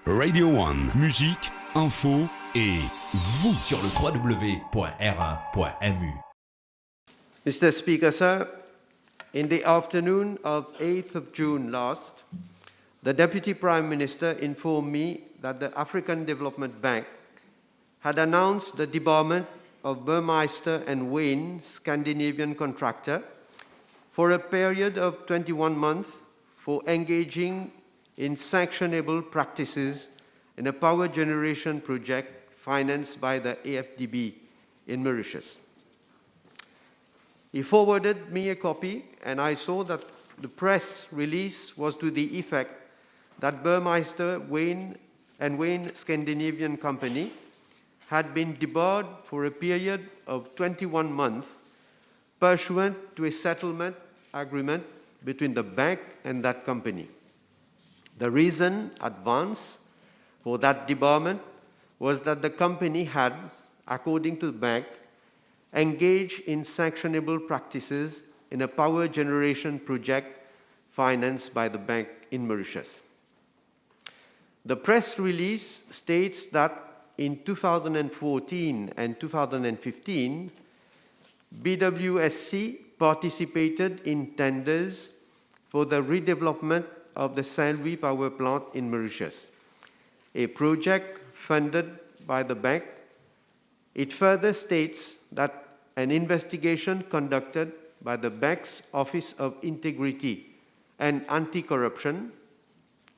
Radio 1, musique, info et vous sur le www.r1.mu. Mr. Speaker, sir, in the afternoon of 8th of June last, the Deputy Prime Minister informed me that the African Development Bank had announced the debarment of Burmeister and Wain, Scandinavian contractor, for a period of 21 months for engaging in sanctionable practices in a power generation project financed by the AFDB in Mauritius. He forwarded me a copy, and I saw that the press release was to the effect that Burmeister Wain and Wain Scandinavian Company had been debarred for a period of 21 months pursuant to a settlement agreement between the bank and that company. The reason advanced for that debarment was that the company had, according to the bank, engaged in sanctionable practices in a power generation project financed by the bank in Mauritius. The press release states that in 2014 and 2015, BWSC participated in tenders for the redevelopment of the St Louis power plant in Mauritius, a project funded by the bank. It further states that an investigation conducted by the bank's Office of Integrity and Anti-Corruption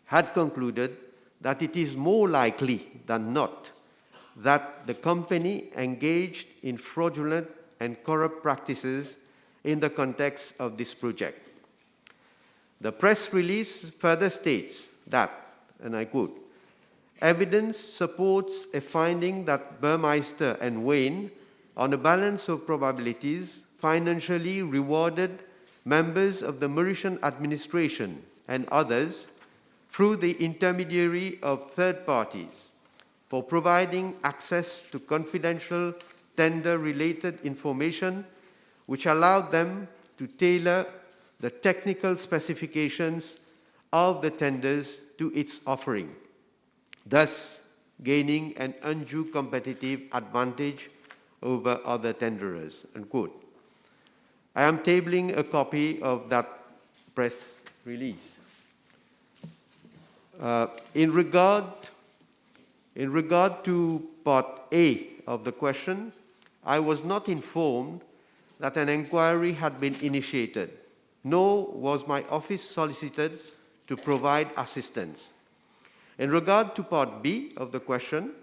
had concluded that it is more likely than not that the company engaged in fraudulent and corrupt practices in the context of this project. The press release further states that, and I quote, "Evidence supports a finding that Burmeister and Wain, on a balance of probabilities, financially rewarded members of the Mauritian administration and others through the intermediary of third parties for providing access to confidential tender-related information which allowed them to tailor the technical specifications of the tenders to its offering, thus gaining an undue competitive advantage over other tenderers," unquote. I am tabling a copy of that press release. In regard to part A of the question, I was not informed that an inquiry had been initiated, nor was my office solicited to provide assistance. In regard to part B of the question,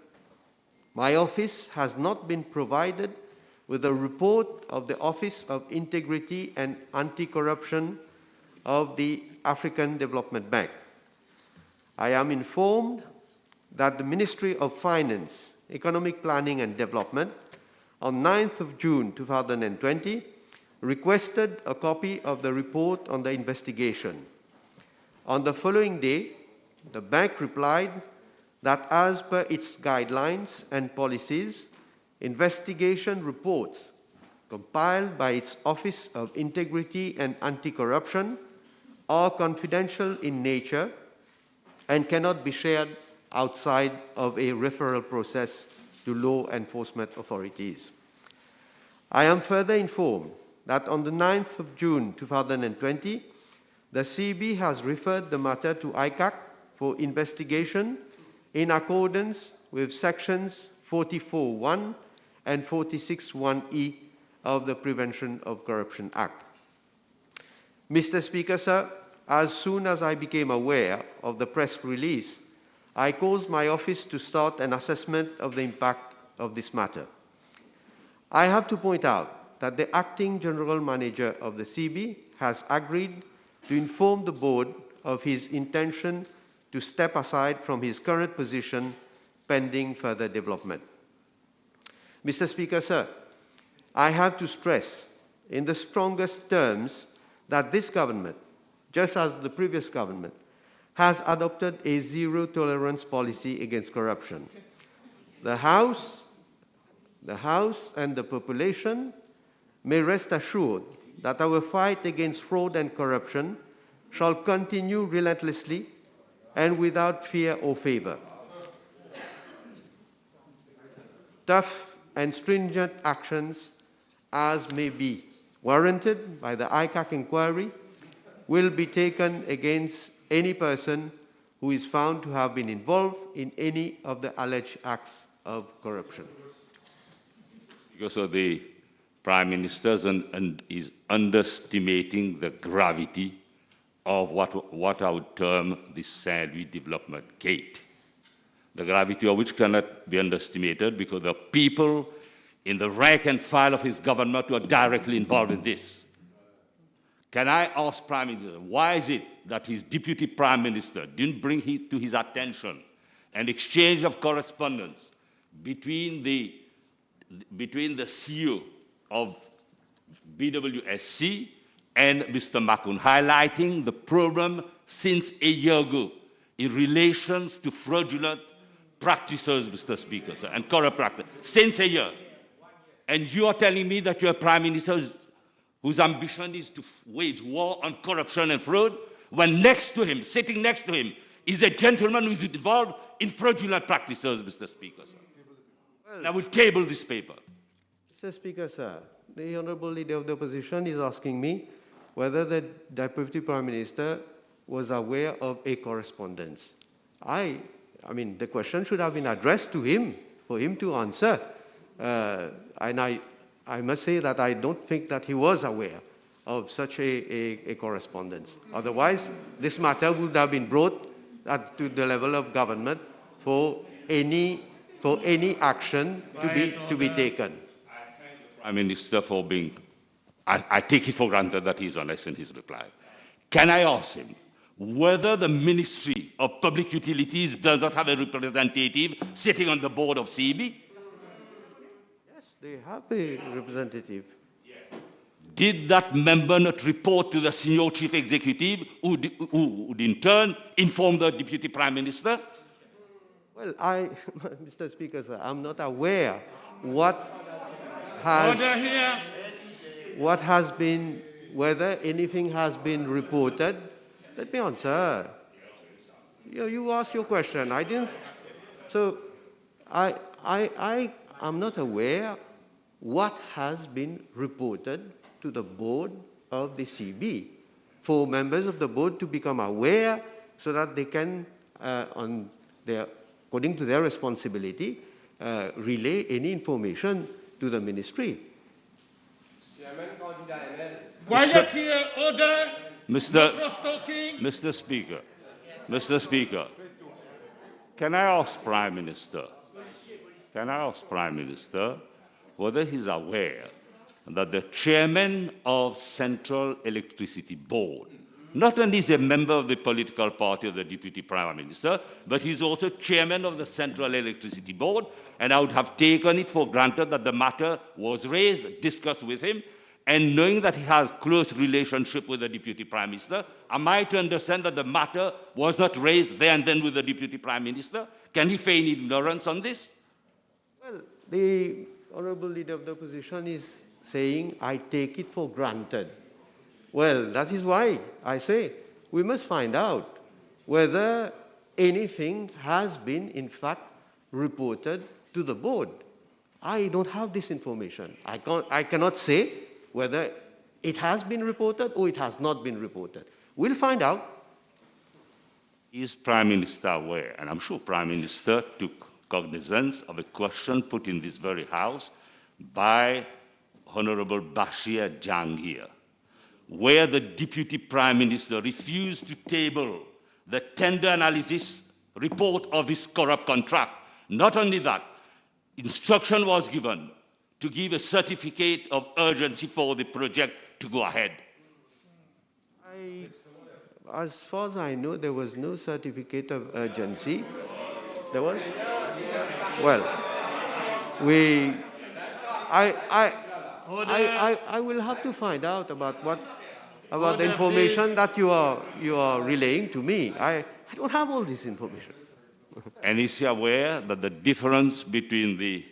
my office has not been provided with a report of the Office of Integrity and Anti-Corruption of the African Development Bank. I am informed that the Ministry of Finance, Economic Planning and Development on 9th of June 2020 requested a copy of the report on the investigation. On the following day, the bank replied that as per its guidelines and policies, investigation reports compiled by its Office of Integrity and Anti-Corruption are confidential in nature and cannot be shared outside of a referral process to law enforcement authorities. I am further informed that on the 9th of June 2020, the CEB has referred the matter to ICAC for investigation in accordance with sections 44.1 and 46.1e of the Prevention of Corruption Act. Mr. Speaker, sir, as soon as I became aware of the press release, I caused my office to start an assessment of the impact of this matter. I have to point out that the acting General Manager of the CEB has agreed to inform the board of his intention to step aside from his current position pending further development. Mr. Speaker, sir, I have to stress in the strongest terms that this government, just as the previous government, has adopted a zero-tolerance policy against corruption. The House and the population may rest assured that our fight against fraud and corruption shall continue relentlessly and without fear or favor. tough and stringent actions as may be warranted by the ICAC inquiry will be taken against any person who is found to have been involved in any of the alleged acts of corruption. Because of the Prime Minister is underestimating the gravity of what I would term the St Louis development gate. The gravity of which cannot be underestimated because the people in the rank and file of his government who are directly involved in this. Can I ask Prime Minister, why is it that his Deputy Prime Minister didn't bring to his attention an exchange of correspondence between the CEO of BWSC and Mr. Mukoon, highlighting the problem since a year ago in relation to fraudulent practices, Mr. Speaker, sir, and corrupt practices, since a year. And you are telling me that you're a Prime Minister whose ambition is to wage war on corruption and fraud, when next to him, sitting next to him, is a gentleman who is involved in fraudulent practices, Mr. Speaker, sir. Well, I will table this paper. Mr. Speaker, sir, the Honourable Leader of the Opposition is asking me whether the Deputy Prime Minister was aware of a correspondence. I mean, the question should have been addressed to him, for him to answer. And I must say that I don't think that he was aware of such a correspondence. Otherwise, this matter would have been brought to the level of government for any action to be taken. I thank the Prime Minister for being, I take it for granted that he's honest in his reply. Can I ask him whether the Ministry of Public Utilities does not have a representative sitting on the board of CEB? Yes, they have a representative. Did that member not report to the senior chief executive, who would in turn inform the Deputy Prime Minister? Well, Mr. Speaker, sir, I'm not aware whether anything has been reported. Let me answer. You asked your question. I didn't. So I'm not aware what has been reported to the board of the CEB, for members of the board to become aware so that they can, according to their responsibility, relay any information to the ministry. Quiet here, order. Mr. Speaker, can I ask Prime Minister whether he's aware that the chairman of Central Electricity Board not only is a member of the political party of the Deputy Prime Minister, but he's also chairman of the Central Electricity Board, and I would have taken it for granted that the matter was raised, discussed with him, and knowing that he has close relationship with the Deputy Prime Minister, am I to understand that the matter was not raised there and then with the Deputy Prime Minister? Can he feign ignorance on this? Well, the Honourable Leader of the Opposition is saying, I take it for granted. Well, that is why I say we must find out whether anything has been, in fact, reported to the board. I don't have this information. I cannot say whether it has been reported or it has not been reported. We'll find out. Is Prime Minister aware, and I'm sure Prime Minister took cognizance of a question put in this very House by Honourable Bashir Jangir, where the Deputy Prime Minister refused to table the tender analysis report of this corrupt contract. Not only that, instruction was given to give a certificate of urgency for the project to go ahead. As far as I know, there was no certificate of urgency. There was? Well, I will have to find out about the information that you are relaying to me. I don't have all this information. And is he aware that the difference between the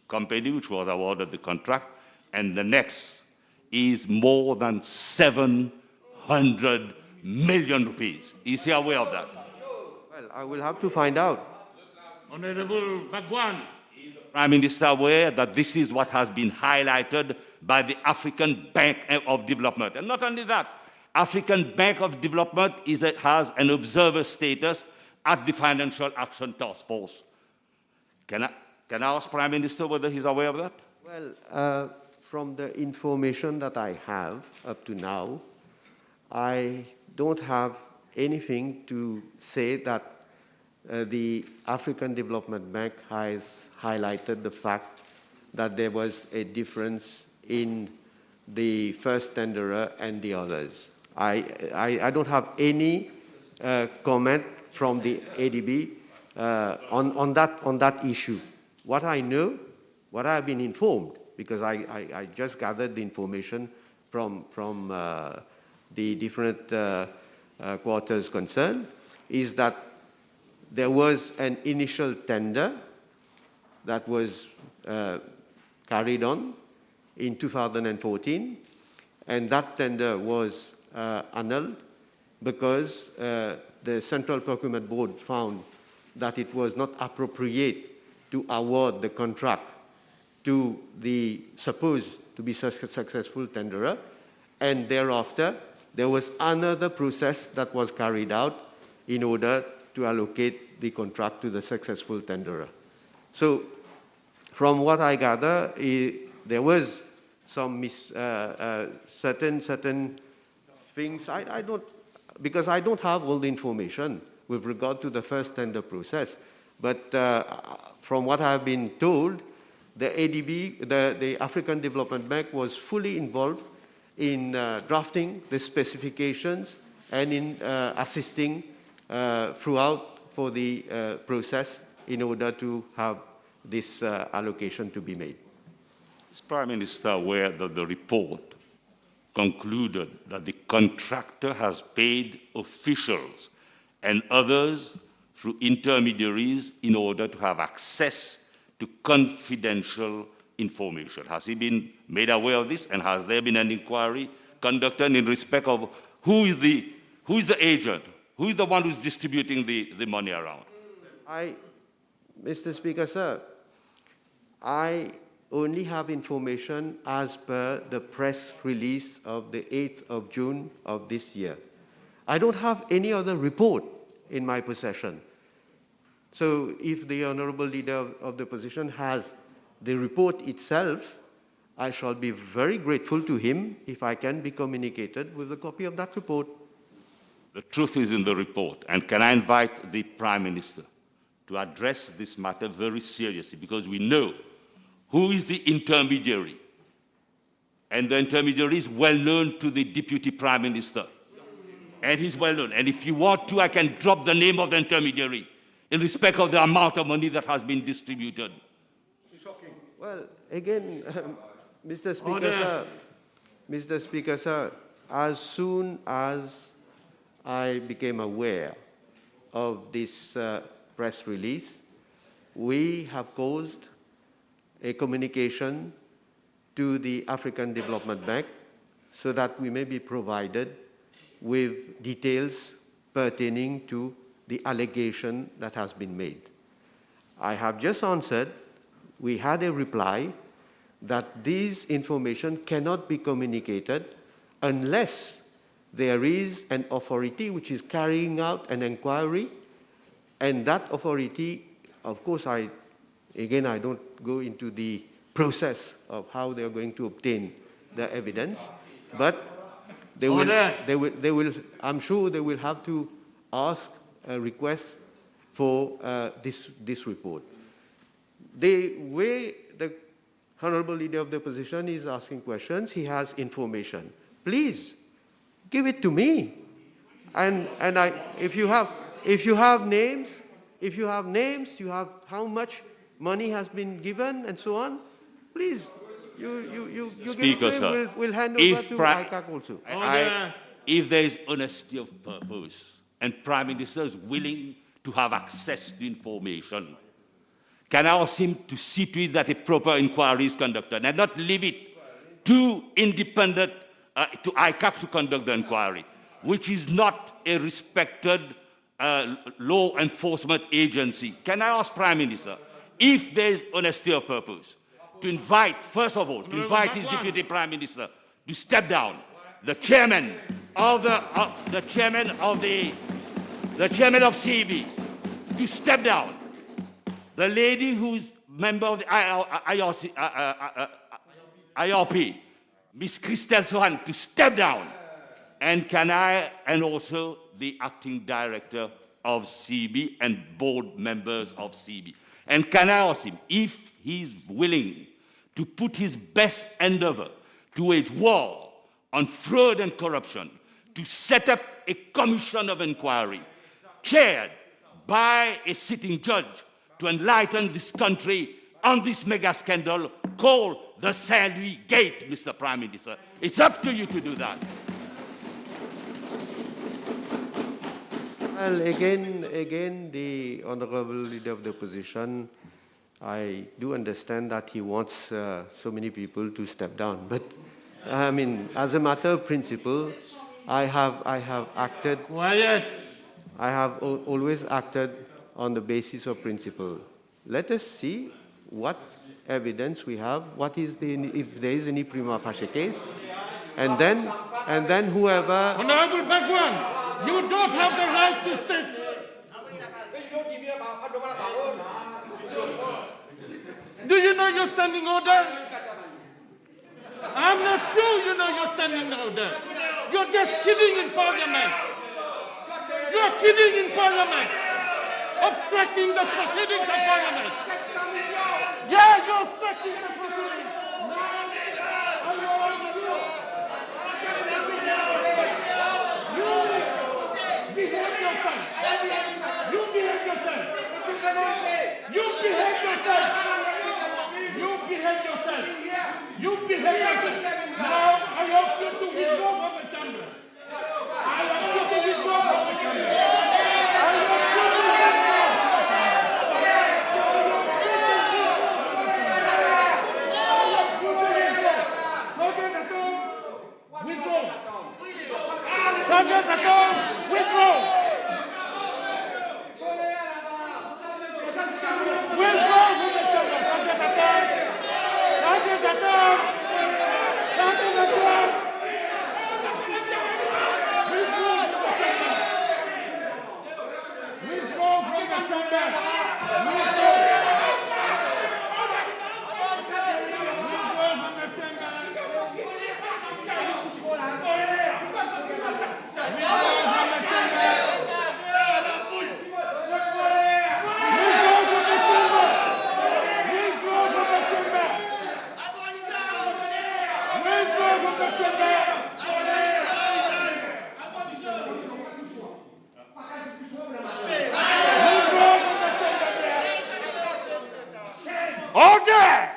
company which was awarded the contract and the next is more than 700 million rupees? Is he aware of that? Well, I will have to find out. Honorable Bhagwan. Prime Minister aware that this is what has been highlighted by the African Bank of Development. And not only that, African Bank of Development has an observer status at the Financial Action Task Force. Can I ask Prime Minister whether he's aware of that? Well, from the information that I have up to now, I don't have anything to say that the African Development Bank has highlighted the fact that there was a difference in the first tenderer and the others. I don't have any comment from the ADB on that issue. What I know, what I have been informed, because I just gathered the information from the different quarters concerned, is that there was an initial tender that was carried on in 2014, and that tender was annulled because the Central Procurement Board found that it was not appropriate to award the contract to the supposed to be successful tenderer, and thereafter there was another process that was carried out in order to allocate the contract to the successful tenderer. So from what I gather, there was some certain things. I don't, because I don't have all the information with regard to the first tender process, but from what I've been told, the ADB, the African Development Bank, was fully involved in drafting the specifications and in assisting throughout for the process in order to have this allocation to be made. Is Prime Minister aware that the report concluded that the contractor has paid officials and others through intermediaries in order to have access to confidential information? Has he been made aware of this, and has there been an inquiry conducted in respect of who is the agent, who is the one who's distributing the money around? Mr. Speaker, sir, I only have information as per the press release of the 8th of June of this year. I don't have any other report in my possession. So if the Honorable Leader of the Opposition has the report itself, I shall be very grateful to him if I can be communicated with a copy of that report. The truth is in the report, and can I invite the Prime Minister to address this matter very seriously, because we know who is the intermediary, and the intermediary is well known to the Deputy Prime Minister, and he's well known. And if you want to, I can drop the name of the intermediary in respect of the amount of money that has been distributed. Well, again, Mr. Speaker, sir, as soon as I became aware of this press release, we have caused a communication to the African Development Bank so that we may be provided with details pertaining to the allegation that has been made. I have just answered, we had a reply that this information cannot be communicated unless there is an authority which is carrying out an inquiry, and that authority, of course, I don't go into the process of how they are going to obtain the evidence, but they will, I'm sure they will have to ask a request for this report. The way the Honorable Leader of the Opposition is asking questions, he has information. Please, give it to me. And if you have names, you have how much money has been given and so on, please, you Speaker, give it to him. We'll hand over to ICAC also. If there is honesty of purpose and Prime Minister is willing to have access to information, can I ask him to see to it that a proper inquiry is conducted and not leave it to independent, to ICAC to conduct the inquiry, which is not a respected law enforcement agency. Can I ask Prime Minister, if there is honesty of purpose, to invite, first of all, to invite his Deputy Prime Minister to step down, the chairman of CEB to step down, the lady who's member of the IRP, Ms. Christelle Sohan, to step down, and also the acting director of CEB and board members of CEB. And can I ask him if he's willing to put his best endeavor to wage war on fraud and corruption, to set up a commission of inquiry chaired by a sitting judge to enlighten this country on this mega scandal called the St Louis Gate, Mr. Prime Minister. It's up to you to do that. Well, again, the Honourable Leader of the Opposition, I do understand that he wants so many people to step down. But, I mean, as a matter of principle, I have acted... Quiet. I have always acted on the basis of principle. Let us see what evidence we have, if there is any prima facie case, and then whoever... Honorable Bagwan, you don't have the right to stay. Do you know your standing order? I'm not sure you know your standing order. You're just kidding in Parliament. You're kidding in Parliament. Obstructing the proceedings of Parliament. Yeah, you're obstructing the proceedings. You behave yourself. You behave yourself. You behave yourself. You behave yourself. You behave yourself. Now I ask you to withdraw from the chamber. I ask you to withdraw from the chamber. Order!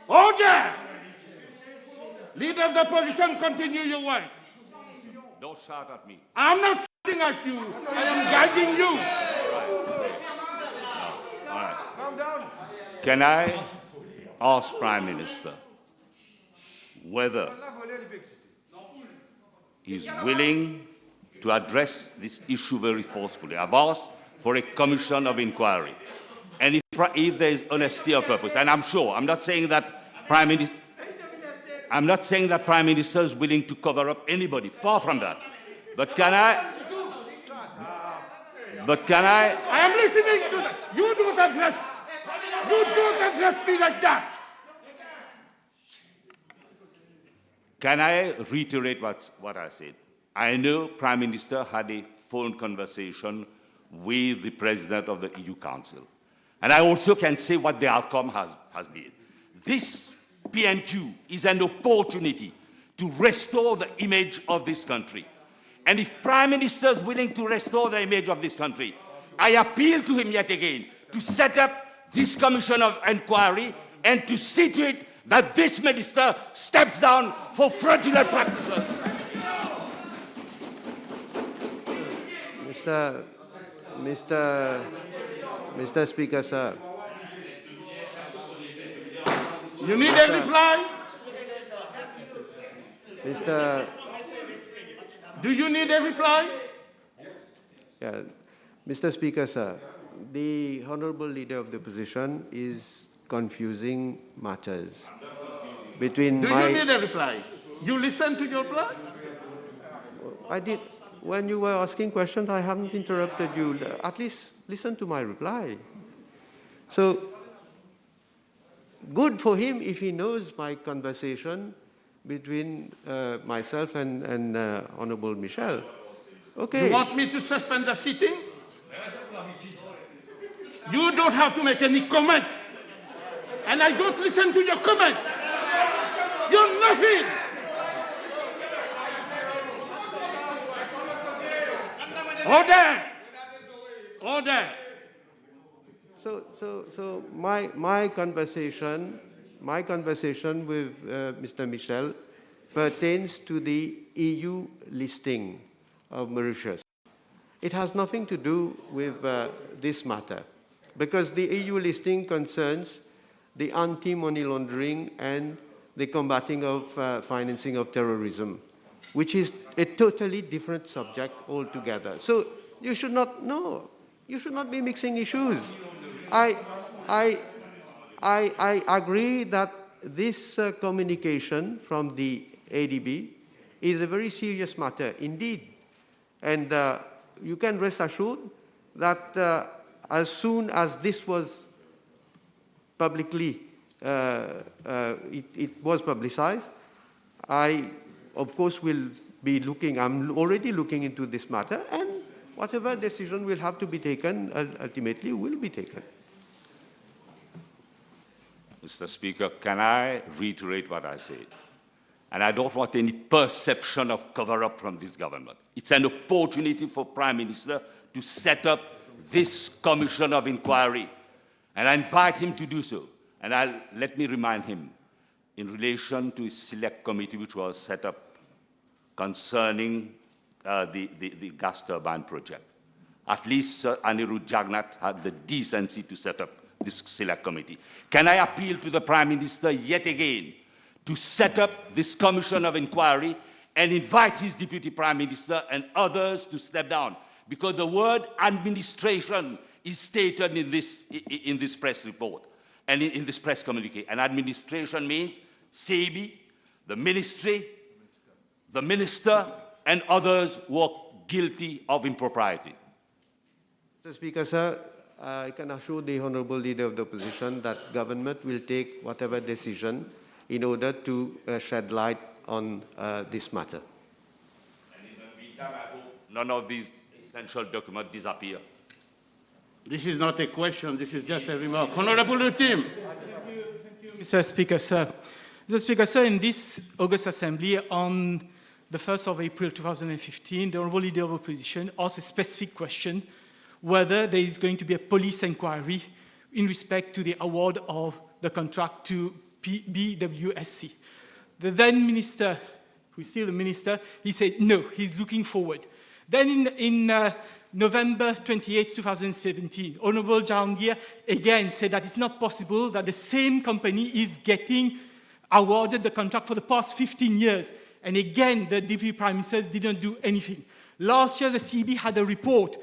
Order! Leader of the opposition, continue your work. Don't shout at me. I'm not shouting at you. I am guiding you. All right. Calm down. Can I ask Prime Minister whether he's willing to address this issue very forcefully? I've asked for a commission of inquiry. And if there is honesty of purpose, and I'm sure, I'm not saying that Prime Minister is willing to cover up anybody, far from that. But can I? I am listening to that. You don't address me like that. Can I reiterate what I said? I know Prime Minister had a phone conversation with the President of the EU Council. And I also can say what the outcome has been. This PNQ is an opportunity to restore the image of this country. And if Prime Minister is willing to restore the image of this country, I appeal to him yet again to set up this commission of inquiry and to see to it that this minister steps down for fraudulent practices. Mr. Speaker, sir. You need a reply? Do you need a reply? Yeah. Mr. Speaker, sir, the Honorable Leader of the Opposition is confusing matters between Do my... you need a reply? You listen to your reply? I did. When you were asking questions, I haven't interrupted you. At least listen to my reply. So, good for him if he knows my conversation between myself and Honorable Michel. Okay. You want me to suspend the sitting? You don't have to make any comment. And I don't listen to your comment. You're nothing. Order! Order! So my conversation with Mr. Michel pertains to the EU listing of Mauritius. It has nothing to do with this matter, because the EU listing concerns the anti-money laundering and the combating of financing of terrorism, which is a totally different subject altogether. So you should not be mixing issues. I agree that this communication from the ADB is a very serious matter indeed. And you can rest assured that as soon as this was publicly, it was publicized, I, of course, will be looking, I'm already looking into this matter, and whatever decision will have to be taken, ultimately will be taken. Mr. Speaker, can I reiterate what I said? And I don't want any perception of cover-up from this government. It's an opportunity for Prime Minister to set up this commission of inquiry. And I invite him to do so. And let me remind him, in relation to his select committee which was set up concerning the gas turbine project. At least Sir Anirudh Jugnauth had the decency to set up this select committee. Can I appeal to the Prime Minister yet again to set up this commission of inquiry and invite his Deputy Prime Minister and others to step down? Because the word administration is stated in this press report and in this press communique. And administration means CEB, the ministry, the minister, and others who are guilty of impropriety. Mr. Speaker, sir, I can assure the Honourable Leader of the Opposition that government will take whatever decision in order to shed light on this matter. And in the meantime, I hope none of these essential documents disappear. This is not a question, this is just a remark. Honorable Team. Thank you, Mr. Speaker, sir. Mr. Speaker, sir, in this August Assembly, on the 1st of April 2015, the Honourable Leader of Opposition asked a specific question whether there is going to be a police inquiry in respect to the award of the contract to BWSC. The then minister, who is still the minister, he said no, he's looking forward. Then in November 28, 2017, Honourable Jahangir again said that it's not possible that the same company is getting awarded the contract for the past 15 years. And again, the Deputy Prime Minister didn't do anything. Last year, the CEB had a report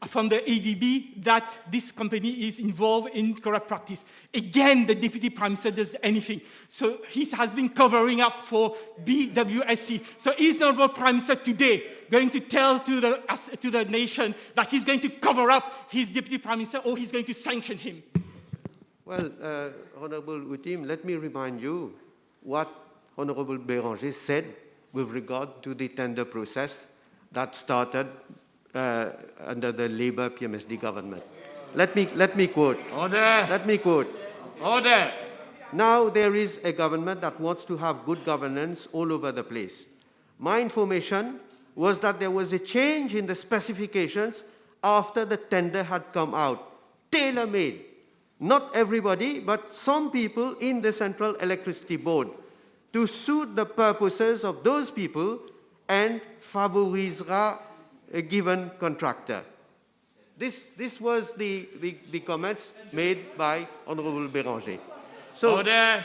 from the ADB that this company is involved in corrupt practice. Again, the Deputy Prime Minister does anything. So he has been covering up for BWSC. So is the Honourable Prime Minister today going to tell to the nation that he's going to cover up his Deputy Prime Minister, or he's going to sanction him? Well, Honourable Utim, let me remind you what Honourable Béranger said with regard to the tender process that started under the Labour PMSD government. Let me quote. Order. Let me quote. Order. Now there is a government that wants to have good governance all over the place. My information was that there was a change in the specifications after the tender had come out, tailor-made. Not everybody, but some people in the Central Electricity Board, to suit the purposes of those people and favorisera a given contractor. This was the comments made by Honourable Béranger. Order.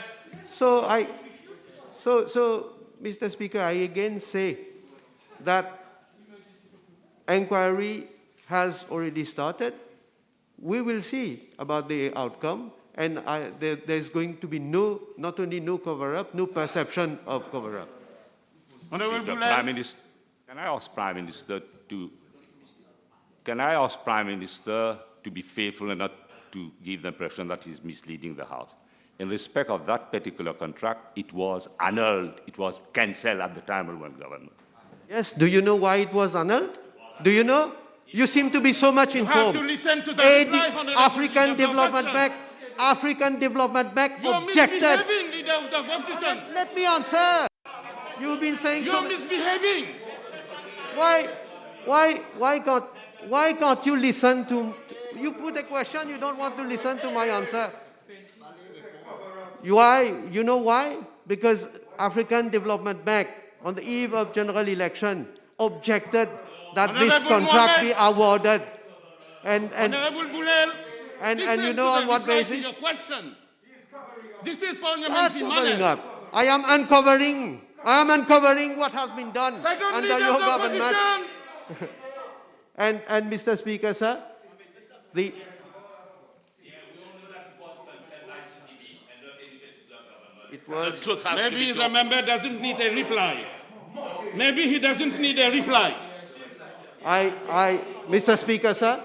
So, Mr. Speaker, I again say that inquiry has already started. We will see about the outcome, and there's going to be not only no cover-up, no perception of cover-up. Honorable Prime Minister, can I ask Prime Minister to be faithful and not to give the impression that he's misleading the House? In respect of that particular contract, it was annulled, it was cancelled at the time of one government. Yes, do you know why it was annulled? Do you know? You seem to be so much informed. You have to listen to the reply, Honorable African Development Bank objected. You're misbehaving, Leader of the Opposition. Let me answer. You've been saying You're misbehaving. Why can't you listen to? You put a question, you don't want to listen to my answer. Why? You know why? Because African Development Bank, on the eve of general election, objected that this contract be awarded. Honorable Boolell, and you know on what basis? Your question. This is parliamentary Covering money. up. I am uncovering what has been done under your government. And Mr. Speaker, sir, it was. Maybe the member doesn't need a reply. Maybe he doesn't need a reply. Mr. Speaker, sir.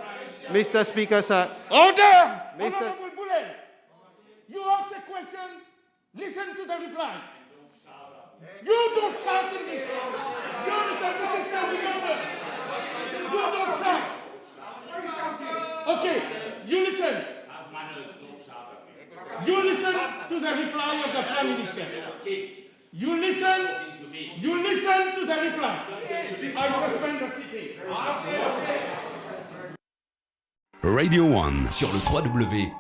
Order! Honorable Boolell, you ask a question, listen to the reply. You don't shout in this. You understand this is standing order. You don't shout. Okay, you listen. You listen to the reply of the Prime Minister. You listen to the reply. I suspend the sitting. Radio 1 sur le www.r1.mu.